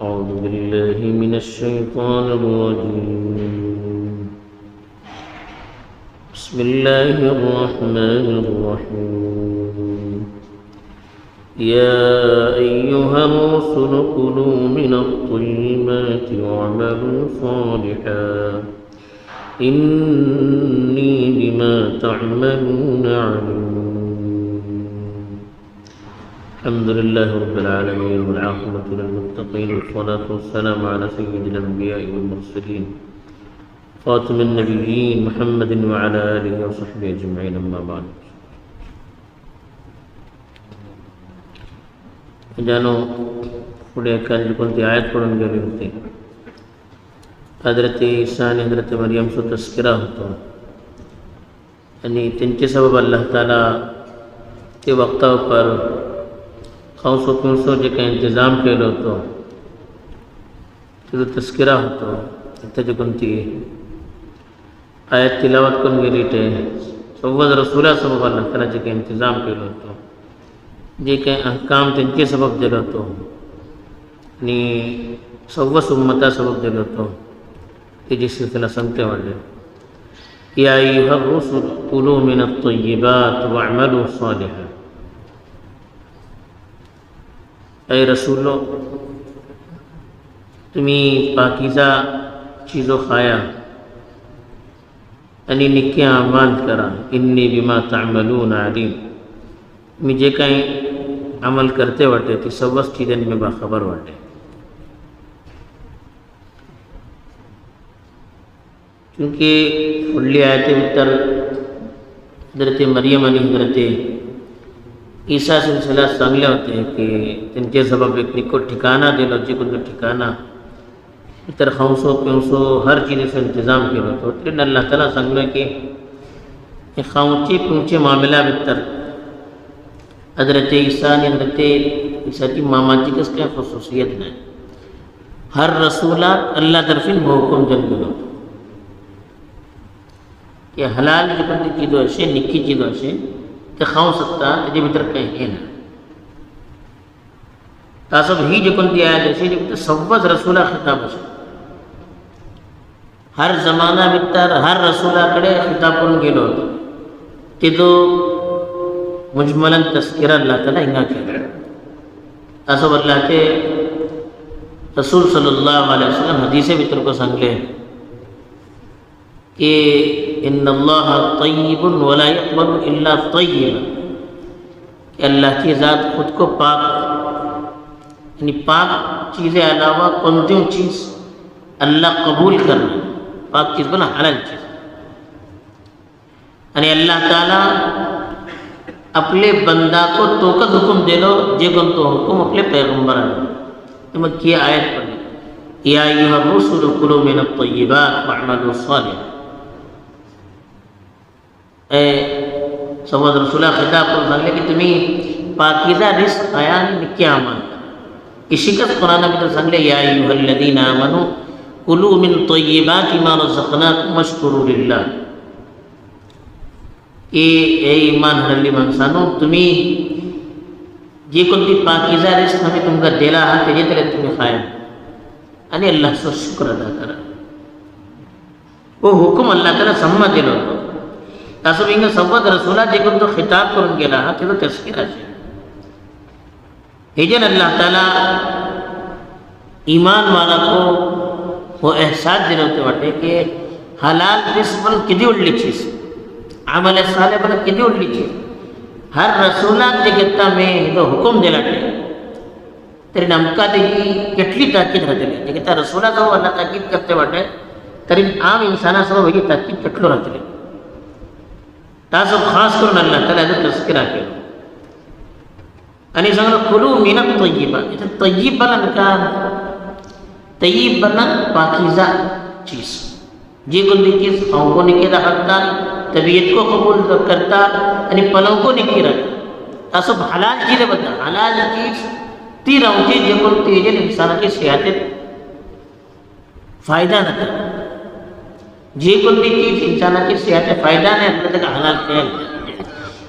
أعوذ بالله من الشيطان الرجيم بسم الله الرحمن الرحيم يا أيها الرسل كلوا من الطيبات واعملوا صالحا إني بما تعملون عليم. الحمد لله رب العالمين والعاقبة للمتقين والصلاة والسلام على سيد الأنبياء والمرسلين خاتم النبيين محمد وعلى آله وصحبه أجمعين. أما بعد. جانو خودے کل کنتی آیت پڑھن گلی ہوتی حضرت عیسیٰ نے حضرت مریم سے تذکرہ ہوتا یعنی تنچے سبب اللہ تعالیٰ کے وقتہ پر خوص و پنسو جے کا انتظام کے لو تو تذکرہ ہوتا اتنا جو کنتی آیت تلاوت کن گلی تے سوّد رسولہ سبب اللہ تعالیٰ جے کا انتظام کے لو تو جے کہ احکام تنچے سبب دلو تو یعنی سوّس امتہ سبب دلو تو کہ جس سلسلہ سنتے والے یا ایھا الرسل کلوا من الطیبات واعملوا صالحا. اے رسولو تمہیں پاکیزہ چیزوں کھایا یعنی نکے اعمال کرا انی بما تعملون علیم مجھے کہیں عمل کرتے وٹے تھی سوّس چیزیں میں باخبر وٹے. کیونکہ کلی آیت بتر حضرت مریم علیہ حضرت عیسیٰ سلسلہ سانگلے ہوتے ہیں کہ تنچے سبب ایک نکو ٹھکانہ دے لو جی کو ٹھکانہ بتر خوصو پیونسو ہر چیز سے انتظام کے لو تو ترین اللہ تعالیٰ سانگلے کہ خوچے پیونچے معاملہ بتر حضرت عیسیٰ نے حضرت عیسیٰ کی ماما جی کس کے خصوصیت نے ہر رسولات اللہ طرفین بحکم جن گلو کہ حلال جو بندی چیزوں ایسے نکی چیزوں ایسے کہ خواہ سکتا تجھے بتر کہیں ہے نا تاسب ہی جو کن دیا ہے جیسے جو بتر سوّز رسولہ خطاب ہے ہر زمانہ بتر ہر رسولہ کڑے خطاب کن گلو تیدو مجملاً تذکرہ اللہ تعالیٰ انگا کیا تاسب اللہ کے رسول صلی اللہ علیہ وسلم حدیث بتر کو سنگلے کہ ان اللہ طیب ولا یقبل الا طیبا کہ اللہ کی ذات خود کو پاک یعنی پاک چیزیں علاوہ کندیوں چیز اللہ قبول کرنا پاک چیز بنا حلال چیز یعنی اللہ تعالیٰ اپنے بندہ کو توقت حکم دے لو جے کن تو حکم اپنے پیغمبر آنے تو میں کیا آیت پڑھ لیں یا ایھا الرسل کلوا من الطیبات واعملوا صالحا. اے سوّد رسولہ خطاب کو سنگلے کہ تمہیں پاکیزہ رزق آیا نکے اعمال اسی کا قرآن میں تو سنگلے یا ایھا الذین آمنوا کلوا من طیبات ما رزقناکم واشکروا للہ کہ اے ایمان ہرلی منسانو تمہیں جی کن دی پاکیزہ رزق ہمیں تم کا دیلا ہاں تیجے تلے تمہیں کھایا یعنی اللہ سے شکر ادا کرا وہ حکم اللہ تعالیٰ سمجھ دلو تاسب انگا سوّد رسولہ جے کن تو خطاب کرن گیا رہا تیدو تذکرہ جائے ہجن اللہ تعالیٰ ایمان والا کو وہ احساس دلوتے وٹے کہ حلال رزق بل کدی اڑلی چیز عمل صالح بل کدی اڑلی چیز ہر رسولہ جے کتا میں تو حکم دلاتے تیرے نمکہ دے گی کٹلی تاکید رہتے لے جے کتا رسولہ تو اللہ تاکید کرتے وٹے ترین عام انسانہ سب وہی تاکید کٹلو رہتے لے تاسب خاص کرن اللہ تعالیٰ ہے تذکرہ کے لو انہی سنگلو کلو من الطیبہ طیب بنا نکا طیب بنا پاکیزہ چیز جی کن دی چیز خواہ کو نکی رکھتا طبیعت کو قبول کرتا یعنی پلوں کو نکی رکھتا تاسب حلال چیز بتا حلال چیز تیر آنچی جی کن تیجل انسانہ کی صحت فائدہ نہ کرتا جی کن دی چیز انسانہ کی صحت فائدہ نہیں اللہ تک حلال خیال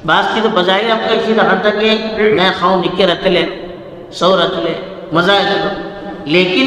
بعض کی تو بظاہر آپ کا اسی رہا تھا کہ میں خواہوں نکے رہتے لے سو رہتے لے مزہ ہے لیکن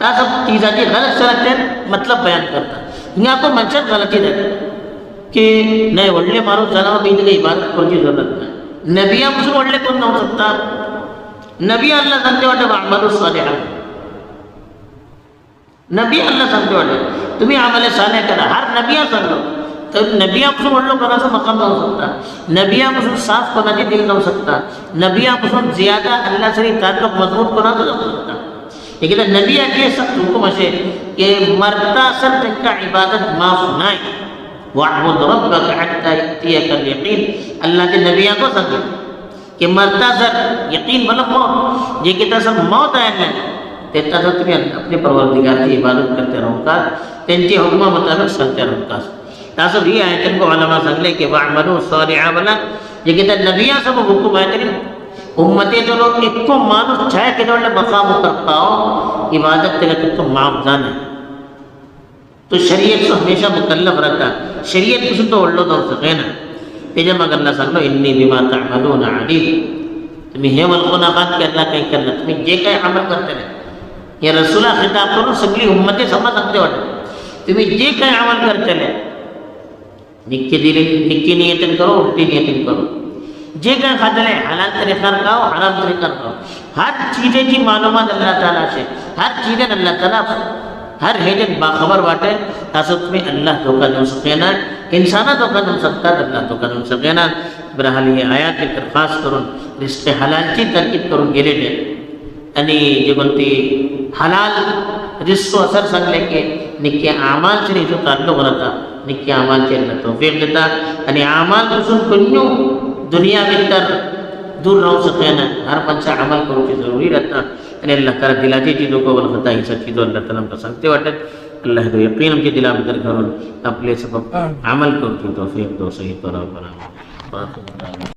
تاسب چیزاتی غلط سرتے مطلب بیان کرتا ہنگا کو منشد غلطی دے کہ نئے وڑلے مارو جانا بیدگے عبادت کرنے ضرورت ہے نبی مسلم وڑلے کون نہ ہو سکتا نبی اللہ سنتے وڑے وعمل صالحا نبی اللہ سنتے وڑے تمہیں عمل صالح کرا ہر نبی سن لو تو نبی مسلم وڑلو کرا سا مقام نہ ہو سکتا نبی مسلم صاف کو نہ دل نہ ہو سکتا نبی مسلم زیادہ اللہ سے تعلق مضبوط کو نہ ہو سکتا لیکن نبی کے سخت حکم ہے کہ مرتا سر تک کا عبادت معاف نہ وَاعْبُدْ رَبَّكَ حَتَّى يَأْتِيَكَ الْيَقِينُ اللہ کے نبیوں کو سمجھے کہ مرتا سر یقین بلو موت یہ کہتا سر موت آئے ہیں تیتا سر تمہیں اپنے پروردگار کی عبادت کرتے رہو کا تینچے حکمہ مطابق سلتے رہو کا تاسب یہ آئے تن کو علماء سنگلے کہ وَعْمَلُوا صَالِحًا بلا یہ کہتا نبیوں سب حکم آئے تن امتی جو لوگ ایک کو مانوس چھائے کہ دوڑے مقام کر پاؤ عبادت تک تو معافضان ہے تو شریعت سے ہمیشہ مکلف رہتا شریعت کسی تو اڑلو دور سکے نا تیجم اگر اللہ سکلو انی بما تعملون علیم تمہیں ہے والخونہ بات کہ اللہ کہیں کرنا تمہیں جے کہیں عمل کرتے رہے یہ رسولہ خطاب کرو سگلی امتی سمجھ سکتے ہوتے تمہیں جے کہیں عمل کرتے رہے نکی نیتن کرو الٹی نیتن کرو جے کہیں خدلے حلال طریقہ رکھاؤ حرام طریقہ رکھاؤ ہر چیزیں جی معلومات اللہ تعالیٰ سے ہر چیزیں اللہ تعالیٰ ہر حیجت باخبر باٹے تاسب میں اللہ دھوکہ دوں سکینا انسانہ دھوکہ دوں سکتا اللہ دھوکہ دوں سکینا برحال یہ آیات کی درخواست کروں رزق حلال چی ترکیب کروں گلے لے یعنی جو بنتی حلال رزق و اثر سنگ لے کے نکی اعمال سے جو تعلق رہتا نکی اعمال سے اللہ توفیق دیتا یعنی اعمال کو سن کنیوں دنیا بہتر دور رہو سکینا ہر منشا عمل کرو کی ضروری رہتا یعنی اللہ تعالیٰ دلاتی چیزوں کو والخطا ہی سب چیزوں اللہ تعالیٰ کا سنگتے واٹے اللہ دو یقین ہم کی دلا بکر کرو اپنے سبب عمل کرو کی توفیق دو صحیح طرح بنا